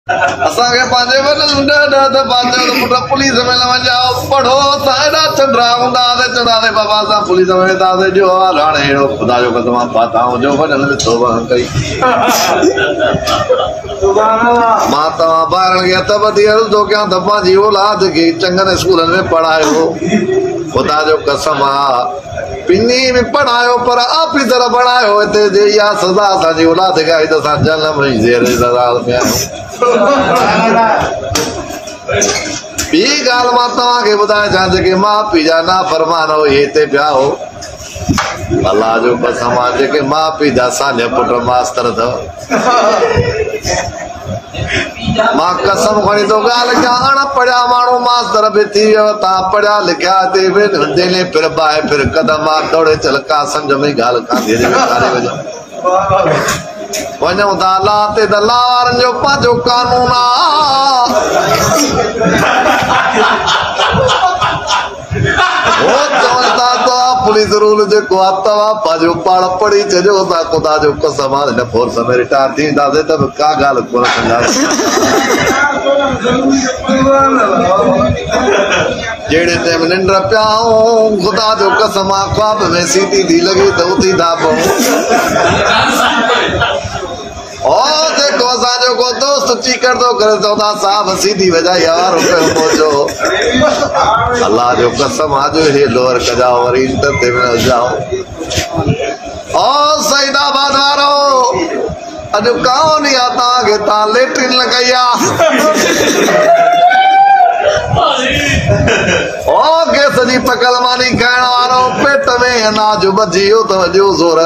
असांखे पंहिंजे पुलिस में न वञाओ पढ़ो त एॾा चंडरा हूंदासीं चढ़ाते बाबा असां पुलिस में वेंदासीं जो हाल हाणे अहिड़ो ख़ुदा जो कसम पाताऊं जो वॾनि में तौबा कई मां तव्हां ॿारनि खे हथ ॿधी अर्ज़ो कयां त पंहिंजी औलाद खे चङनि स्कूलनि में पढ़ायो ख़ुदा जो कसम आहे पिनी में पढ़ायो पर ऑफिसर बणायो हिते जे इहा सज़ा असांजी औलाद खे आई त असां जनम जी ज़ेर सज़ा में आहियूं ॿी ॻाल्हि मां तव्हांखे ॿुधाए छा जेके माउ पीउ जा नाफ़रमान हो हिते पिया हो अलाह जो कसम आहे जेके माउ पीउ जा असांजा पुट मास्तर अथव मां कसम खणी थो ॻाल्हि कयां अणपढ़िया माण्हू मास्तर बि थी वियो तव्हां पढ़िया लिखिया दिले फिर बाए फिर कदम आहे दौड़े चल का सम्झ में ॻाल्हि कान्हे वञूं था अलाह ते त अलाह वारनि जो पंहिंजो कानून पुलिस रूल जेको आहे तव्हां पंहिंजो पाण पढ़ी छॾियो था ख़ुदा जो कसम आहे हिन फोर्स में रिटायर थींदासीं त बि का ॻाल्हि कोन कंदासीं जहिड़े टाइम निंड पिया आहियूं ख़ुदा जो कसम आहे ख्वाब में सीधी थी लॻे त उथी था पऊं जेको असांजो को दोस्त चीकर थो करे चवंदा साहब सीधी वॼाई हज़ार रुपए पहुचो अलाह जो कसम आहे हे लोअर कजाओ वरी ते विझाओ सईदाबाद वारो अॼु काउन आहे तव्हांखे तव्हां लेट्रिन लॻाई आहे गैस जी पकल मानी खाइण वारो पेट में अनाज बची वियो त ॾियो ज़ोर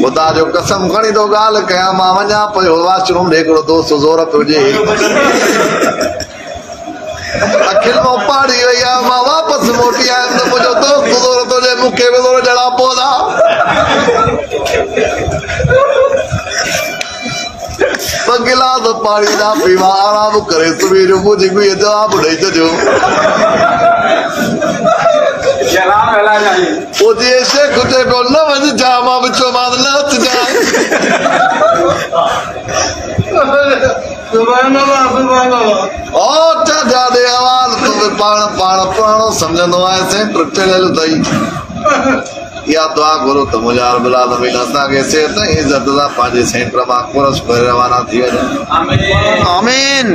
ख़ुदा जो कसम खणी थो ॻाल्हि कयां मां वञा पियो वॉशरूम ॾे हिकिड़ो दोस्त ज़ोर पियो हुजे अखिल मां पाड़ी वई आहे मां वापसि मोटी आयुमि त मुंहिंजो दोस्त ज़ोर थो ॾे मूंखे बि ज़ोर ॾियणा पवंदा गिलास पाणी ना पीवा आराम करे सुबह जो मुझे कोई जवाब नहीं छो शेख चेको न वञ जा मां विचो मां न अचिजां पाण पाण पुराणो सम्झंदो आहे सेंटर चढ़ियल अथई या दुआ करो तो मुझे रब्बुल आलमीन असांखे सेहत इज़त सां पंहिंजे सेंटर मां कोरस करे रवाना थी वञे आमीन।